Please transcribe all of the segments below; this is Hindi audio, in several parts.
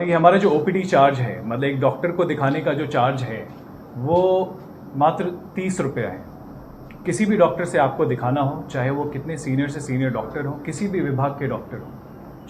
ये हमारा जो ओपीडी चार्ज है, मतलब एक डॉक्टर को दिखाने का जो चार्ज है वो मात्र 30 रुपये है। किसी भी डॉक्टर से आपको दिखाना हो, चाहे वो कितने सीनियर से सीनियर डॉक्टर हो, किसी भी विभाग के डॉक्टर हो,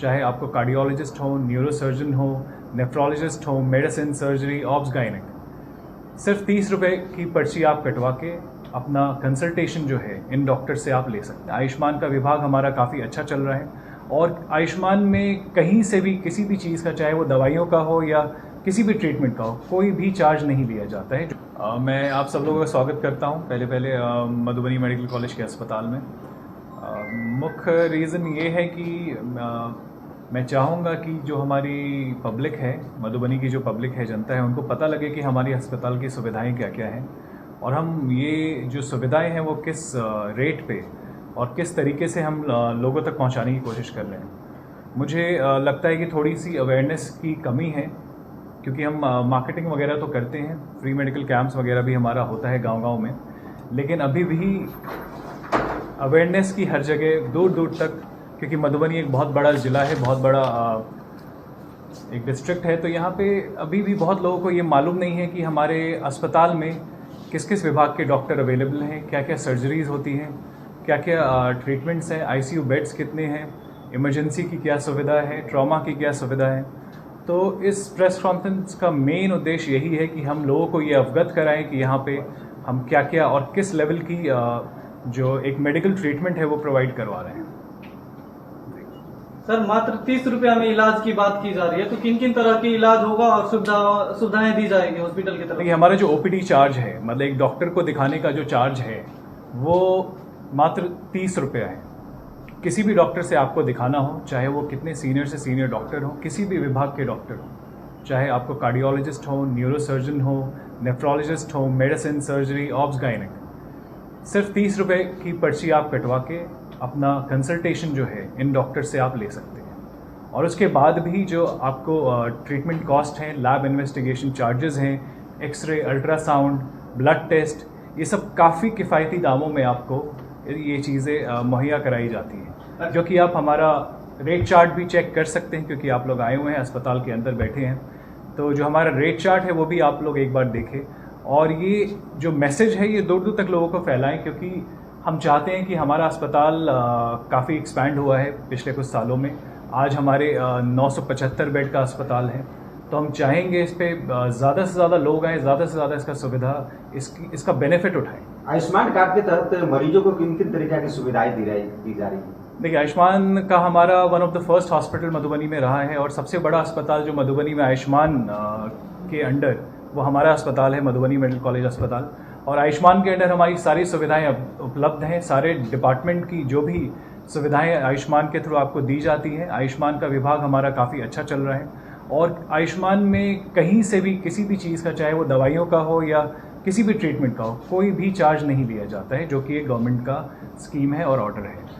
चाहे आपको कार्डियोलॉजिस्ट हो, न्यूरोसर्जन हो, नेफ्रोलॉजिस्ट हो, मेडिसिन, सर्जरी, ऑब्स, गायनेक, सिर्फ 30 रुपये की पर्ची आप कटवा के अपना कंसल्टेशन जो है इन डॉक्टर से आप ले सकते हैं। आयुष्मान का विभाग हमारा काफ़ी अच्छा चल रहा है और आयुष्मान में कहीं से भी किसी भी चीज़ का, चाहे वो दवाइयों का हो या किसी भी ट्रीटमेंट का हो, कोई भी चार्ज नहीं लिया जाता है। मैं आप सब लोगों का स्वागत करता हूं पहले मधुबनी मेडिकल कॉलेज के अस्पताल में। मुख्य रीज़न ये है कि मैं चाहूँगा कि जो हमारी पब्लिक है, मधुबनी की जो पब्लिक है, जनता है, उनको पता लगे कि हमारी अस्पताल की सुविधाएं क्या क्या हैं और हम ये जो सुविधाएं हैं वो किस रेट पे और किस तरीके से हम लोगों तक पहुंचाने की कोशिश कर रहे हैं। मुझे लगता है कि थोड़ी सी अवेयरनेस की कमी है, क्योंकि हम मार्केटिंग वगैरह तो करते हैं, फ्री मेडिकल कैंप्स वगैरह भी हमारा होता है गांव-गांव में, लेकिन अभी भी अवेयरनेस की हर जगह दूर दूर तक, क्योंकि मधुबनी एक बहुत बड़ा ज़िला है, बहुत बड़ा एक डिस्ट्रिक्ट है, तो यहाँ पे अभी भी बहुत लोगों को ये मालूम नहीं है कि हमारे अस्पताल में किस किस विभाग के डॉक्टर अवेलेबल हैं, क्या क्या सर्जरीज होती हैं, क्या क्या ट्रीटमेंट्स हैं, आईसीयू बेड्स कितने हैं, इमरजेंसी की क्या सुविधा है, ट्रॉमा की क्या सुविधा है। तो इस प्रेस कॉन्फ्रेंस का मेन उद्देश्य यही है कि हम लोगों को ये अवगत कराएं कि यहाँ पे हम क्या क्या और किस लेवल की जो एक मेडिकल ट्रीटमेंट है वो प्रोवाइड करवा रहे हैं। सर, मात्र 30 रुपया में इलाज की बात की जा रही है, तो किन किन तरह की इलाज होगा और सुविधाएं दी जाएंगी हॉस्पिटल की तरफ? देखिए, हमारा जो ओपीडी चार्ज है, मतलब एक डॉक्टर को दिखाने का जो चार्ज है वो मात्र 30 रुपये है। किसी भी डॉक्टर से आपको दिखाना हो, चाहे वो कितने सीनियर से सीनियर डॉक्टर हो, किसी भी विभाग के डॉक्टर हो, चाहे आपको कार्डियोलॉजिस्ट हो, न्यूरोसर्जन हो, नेफ्रोलॉजिस्ट हो, मेडिसिन, सर्जरी, ऑब्स, गायनेक, सिर्फ 30 रुपये की पर्ची आप कटवा के अपना कंसल्टेशन जो है इन डॉक्टर से आप ले सकते हैं। और उसके बाद भी जो आपको ट्रीटमेंट कॉस्ट हैं, लैब इन्वेस्टिगेशन चार्जेस हैं, एक्सरे, अल्ट्रासाउंड, ब्लड टेस्ट, ये सब काफ़ी किफ़ायती दामों में आपको ये चीज़ें मुहैया कराई जाती हैं, जो कि आप हमारा रेट चार्ट भी चेक कर सकते हैं, क्योंकि आप लोग आए हुए हैं, अस्पताल के अंदर बैठे हैं, तो जो हमारा रेट चार्ट है वो भी आप लोग एक बार देखें। और ये जो मैसेज है ये दूर दूर तक लोगों को फैलाएं, क्योंकि हम चाहते हैं कि हमारा अस्पताल काफ़ी एक्सपैंड हुआ है पिछले कुछ सालों में। आज हमारे 975 बेड का अस्पताल है, तो हम चाहेंगे इस पर ज़्यादा से ज़्यादा लोग आएँ, ज़्यादा से ज़्यादा इसका सुविधा, इसका बेनिफिट उठाएं। आयुष्मान कार्ड के तहत मरीजों को किन किन तरीके की सुविधाएं दी जा रही है? देखिए, आयुष्मान का हमारा one of the first hospital Madhubani में रहा है और सबसे बड़ा अस्पताल जो मधुबनी में आयुष्मान के अंडर, वो हमारा अस्पताल है, मधुबनी मेडिकल कॉलेज अस्पताल। और आयुष्मान के अंडर हमारी सारी सुविधाएं उपलब्ध हैं, सारे डिपार्टमेंट की जो भी सुविधाएं आयुष्मान के थ्रू आपको दी जाती हैं। आयुष्मान का विभाग हमारा काफ़ी अच्छा चल रहा है और आयुष्मान में कहीं से भी किसी भी चीज़ का, चाहे वो दवाइयों का हो या किसी भी ट्रीटमेंट का हो, कोई भी चार्ज नहीं लिया जाता है, जो कि एक गवर्नमेंट का स्कीम है और ऑर्डर है।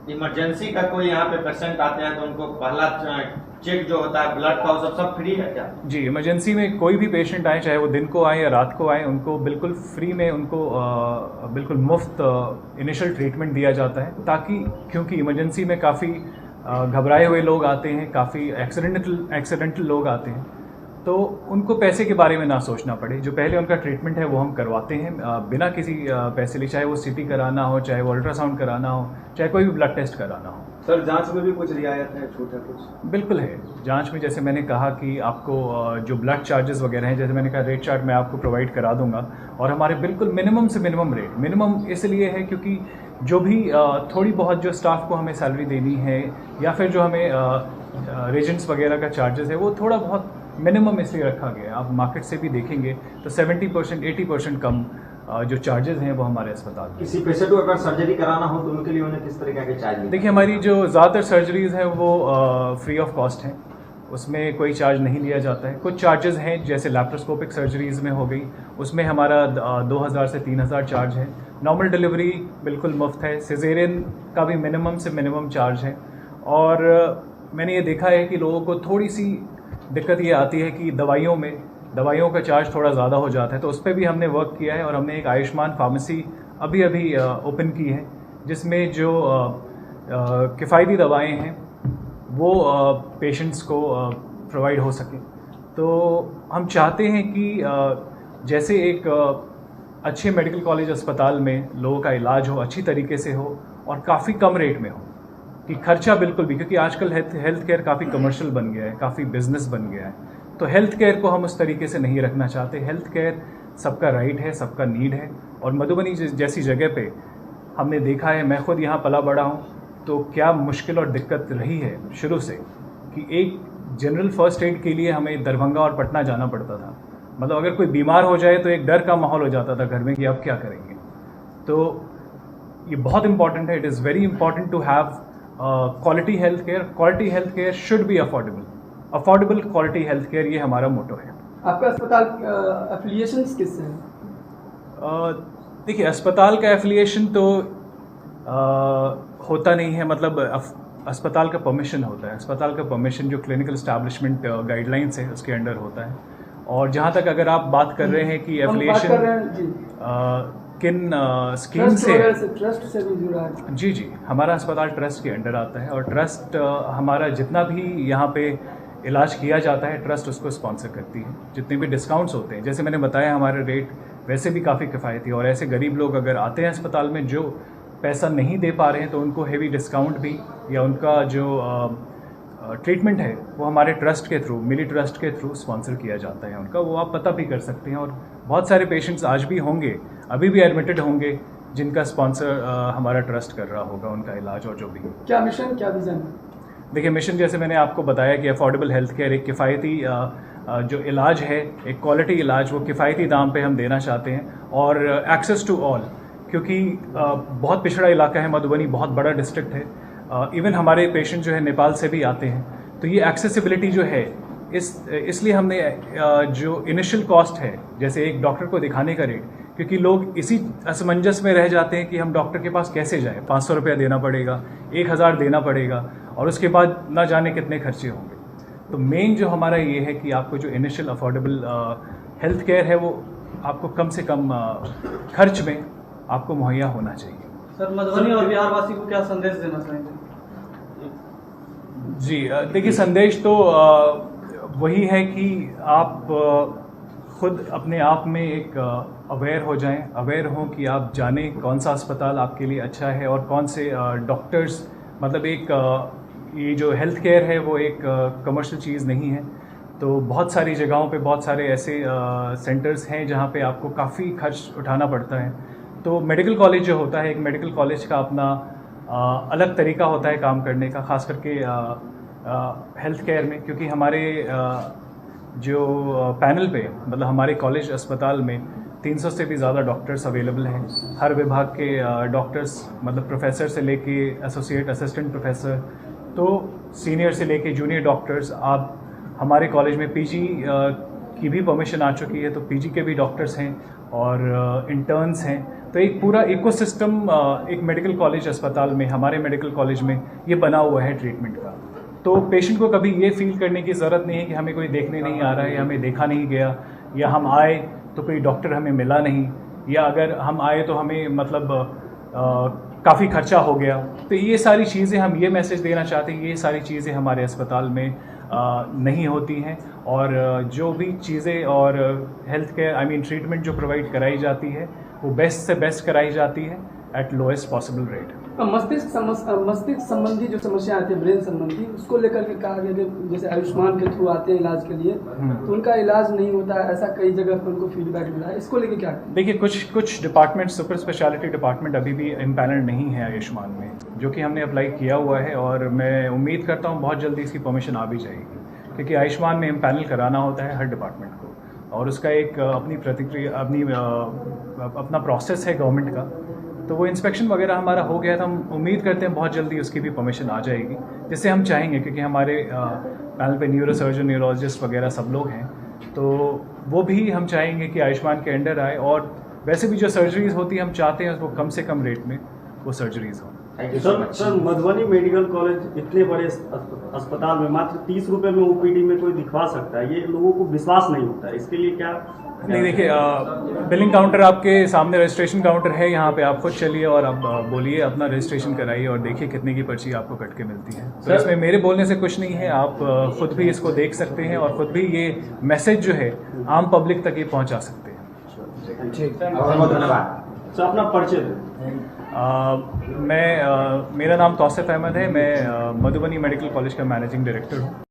इमरजेंसी का कोई यहाँ पे पेशेंट आते हैं तो उनको पहला चेक जो होता है ब्लड का, वो सब फ्री है क्या? जी, इमरजेंसी में कोई भी पेशेंट आए, चाहे वो दिन को आए या रात को आए, उनको बिल्कुल फ्री में, उनको बिल्कुल मुफ्त इनिशियल ट्रीटमेंट दिया जाता है, ताकि क्योंकि इमरजेंसी में काफ़ी घबराए हुए लोग आते हैं, काफ़ी एक्सीडेंटल लोग आते हैं, तो उनको पैसे के बारे में ना सोचना पड़े। जो पहले उनका ट्रीटमेंट है वो हम करवाते हैं बिना किसी पैसे लिए, चाहे वो सीटी कराना हो, चाहे वो अल्ट्रासाउंड कराना हो, चाहे कोई भी ब्लड टेस्ट कराना हो। सर, जांच में भी कुछ रियायत है, छूट है कुछ? बिल्कुल है। जांच में जैसे मैंने कहा कि आपको जो ब्लड चार्जेस वगैरह हैं, जैसे मैंने कहा, रेट चार्ट मैं आपको प्रोवाइड करा दूंगा। और हमारे बिल्कुल मिनिमम से मिनिमम रेट, मिनिमम इसलिए है क्योंकि जो भी थोड़ी बहुत जो स्टाफ को हमें सैलरी देनी है या फिर जो हमें रेजेंट्स वगैरह का चार्जेस है, वो थोड़ा बहुत मिनिमम इसलिए रखा गया है। आप मार्केट से भी देखेंगे तो 70% 80% कम जो चार्जेस हैं वो हमारे अस्पताल में। किसी पेशेंट को अगर सर्जरी कराना हो तो उनके लिए उन्हें किस तरीके के चार्ज? देखिए, हमारी जो ज़्यादातर सर्जरीज हैं वो फ्री ऑफ कॉस्ट हैं, उसमें कोई चार्ज नहीं लिया जाता है। कुछ चार्जेस हैं, जैसे लैप्रोस्कोपिक सर्जरीज में हो गई, उसमें हमारा 2000 से 3000 चार्ज है। नॉर्मल डिलीवरी बिल्कुल मुफ्त है। सिजेरियन का भी मिनिमम से मिनिमम चार्ज है। और मैंने ये देखा है कि लोगों को थोड़ी सी दिक्कत ये आती है कि दवाइयों का चार्ज थोड़ा ज़्यादा हो जाता है, तो उस पर भी हमने वर्क किया है और हमने एक आयुष्मान फार्मेसी अभी ओपन की है, जिसमें जो किफ़ायती दवाएं हैं वो पेशेंट्स को प्रोवाइड हो सके। तो हम चाहते हैं कि जैसे एक अच्छे मेडिकल कॉलेज अस्पताल में लोगों का इलाज हो, अच्छी तरीके से हो और काफ़ी कम रेट में हो, कि खर्चा बिल्कुल भी, क्योंकि आजकल हेल्थ केयर काफ़ी कमर्शियल बन गया है, काफ़ी बिजनेस बन गया है। तो हेल्थ केयर को हम उस तरीके से नहीं रखना चाहते। हेल्थ केयर सबका राइट है, सबका नीड है। और मधुबनी जैसी जगह पे हमने देखा है, मैं खुद यहाँ पला बड़ा हूँ, तो क्या मुश्किल और दिक्कत रही है शुरू से कि एक जनरल फर्स्ट एड के लिए हमें दरभंगा और पटना जाना पड़ता था। मतलब अगर कोई बीमार हो जाए तो एक डर का माहौल हो जाता था घर में कि अब क्या करेंगे। तो ये बहुत इंपॉर्टेंट है। It is very important to have quality health care. Quality health care should be affordable quality health care, ये हमारा मोटो है। आपका अस्पताल एफिलिएशंस किससे है? देखिए, अस्पताल का एफिलिएशन तो होता नहीं है, मतलब अस्पताल का परमिशन होता है। अस्पताल का परमिशन जो क्लिनिकल एस्टैब्लिशमेंट गाइडलाइंस है उसके अंडर होता है। और जहाँ तक अगर आप बात कर रहे हैं कि एफिलिएशन किन स्कीम से, ट्रस्ट से भी जुड़ा है। जी, हमारा अस्पताल ट्रस्ट के अंडर आता है और ट्रस्ट हमारा जितना भी यहाँ पे इलाज किया जाता है ट्रस्ट उसको स्पॉन्सर करती है। जितने भी डिस्काउंट्स होते हैं, जैसे मैंने बताया, हमारे रेट वैसे भी काफ़ी किफ़ायती, और ऐसे गरीब लोग अगर आते हैं अस्पताल में जो पैसा नहीं दे पा रहे हैं तो उनको हेवी डिस्काउंट भी, या उनका जो ट्रीटमेंट है वो हमारे ट्रस्ट के थ्रू, मिली ट्रस्ट के थ्रू स्पॉन्सर किया जाता है उनका। वो आप पता भी कर सकते हैं। और बहुत सारे पेशेंट्स आज भी होंगे, अभी भी एडमिटेड होंगे, जिनका स्पॉन्सर हमारा ट्रस्ट कर रहा होगा उनका इलाज और जो भी। क्या मिशन, क्या विजन? देखिए, मिशन जैसे मैंने आपको बताया कि अफोर्डेबल हेल्थ केयर, एक किफ़ायती जो इलाज है, एक क्वालिटी इलाज, वो किफ़ायती दाम पे हम देना चाहते हैं। और एक्सेस टू ऑल, क्योंकि बहुत पिछड़ा इलाका है मधुबनी, बहुत बड़ा डिस्ट्रिक्ट है। इवन हमारे पेशेंट जो है नेपाल से भी आते हैं। तो ये एक्सेसिबिलिटी जो है, इसलिए हमने जो इनिशियल कॉस्ट है, जैसे एक डॉक्टर को दिखाने का रेट, क्योंकि लोग इसी असमंजस में रह जाते हैं कि हम डॉक्टर के पास कैसे जाएं, 500 रुपया देना पड़ेगा, 1000 देना पड़ेगा, और उसके बाद ना जाने कितने खर्चे होंगे। तो मेन जो हमारा ये है कि आपको जो इनिशियल अफोर्डेबल हेल्थ केयर है वो आपको कम से कम खर्च में आपको मुहैया होना चाहिए। सर, मधुबनी और बिहार वासी को क्या संदेश देना चाहेंगे? जी, देखिए, संदेश तो वही है कि आप खुद अपने आप में एक अवेयर हो जाएं, अवेयर हों कि आप जानें कौन सा अस्पताल आपके लिए अच्छा है और कौन से डॉक्टर्स, मतलब एक ये जो हेल्थ केयर है वो एक कमर्शियल चीज़ नहीं है। तो बहुत सारी जगहों पे बहुत सारे ऐसे सेंटर्स हैं जहाँ पे आपको काफ़ी खर्च उठाना पड़ता है। तो मेडिकल कॉलेज जो होता है, एक मेडिकल कॉलेज का अपना अलग तरीका होता है काम करने का, ख़ास करके हेल्थ केयर में, क्योंकि हमारे जो पैनल पे, मतलब हमारे कॉलेज अस्पताल में 300 से भी ज़्यादा डॉक्टर्स अवेलेबल हैं। हर विभाग के डॉक्टर्स, मतलब प्रोफेसर से लेके एसोसिएट, असिस्टेंट प्रोफेसर, तो सीनियर से लेके जूनियर डॉक्टर्स। आप हमारे कॉलेज में पीजी की भी परमिशन आ चुकी है, तो पीजी के भी डॉक्टर्स हैं और इंटर्न्स हैं। तो एक पूरा इकोसिस्टम एक मेडिकल कॉलेज अस्पताल में, हमारे मेडिकल कॉलेज में ये बना हुआ है ट्रीटमेंट का। तो पेशेंट को कभी ये फील करने की ज़रूरत नहीं है कि हमें कोई देखने नहीं आ रहा है, या हमें देखा नहीं गया, या हम आए तो कोई डॉक्टर हमें मिला नहीं, या अगर हम आए तो हमें मतलब काफ़ी खर्चा हो गया। तो ये सारी चीज़ें, हम ये मैसेज देना चाहते हैं, ये सारी चीज़ें हमारे अस्पताल में नहीं होती हैं। और जो भी चीज़ें और health care, I mean treatment जो प्रोवाइड कराई जाती है वो बेस्ट से बेस्ट कराई जाती है एट लोएस्ट पॉसिबल रेट। मस्तिष्क संबंधी जो समस्या आती है, ब्रेन संबंधी, उसको लेकर के कहा गया कि जैसे आयुष्मान के थ्रू आते हैं इलाज के लिए, तो उनका इलाज नहीं होता है, ऐसा कई जगह पर उनको फीडबैक मिला है। इसको लेकर क्या? देखिए, कुछ डिपार्टमेंट, सुपर स्पेशलिटी डिपार्टमेंट अभी भी इम्पैनल्ड नहीं है आयुष्मान में, जो कि हमने अप्लाई किया हुआ है, और मैं उम्मीद करता हूँ बहुत जल्दी इसकी परमिशन आ भी जाएगी, क्योंकि आयुष्मान में इम्पैनल कराना होता है हर डिपार्टमेंट को, और उसका एक अपनी प्रतिक्रिया, अपना प्रोसेस है गवर्नमेंट का। तो वो इंस्पेक्शन वगैरह हमारा हो गया था, हम उम्मीद करते हैं बहुत जल्दी उसकी भी परमिशन आ जाएगी, जिससे हम चाहेंगे, क्योंकि हमारे पैनल पे न्यूरोसर्जन, न्यूरोलॉजिस्ट वगैरह सब लोग हैं, तो वो भी हम चाहेंगे कि आयुष्मान के अंडर आए। और वैसे भी जो सर्जरीज़ होती हैं, हम चाहते हैं वो कम से कम रेट में वो सर्जरीज़ हों। Thank you so sir much. Sir Madhubani medical college इतने बड़े अस्पताल में मात्र 30 रुपए में ओपीडी में कोई दिखवा सकता है, ये लोगों को विश्वास नहीं होता है, इसके लिए क्या? नहीं देखिए, बिलिंग काउंटर आपके सामने रजिस्ट्रेशन काउंटर है, यहाँ पे आप खुद चलिए और आप बोलिए, अपना रजिस्ट्रेशन कराइए और देखिए कितने की पर्ची आपको कट के मिलती है। तो इसमें मेरे बोलने से कुछ नहीं है, आप खुद भी इसको देख सकते हैं और खुद भी ये मैसेज जो है आम पब्लिक तक ये पहुँचा सकते हैं। बहुत बहुत धन्यवाद। सर अपना परिचय दें। मेरा नाम तौसिफ अहमद है, मैं मधुबनी मेडिकल कॉलेज का मैनेजिंग डायरेक्टर हूँ।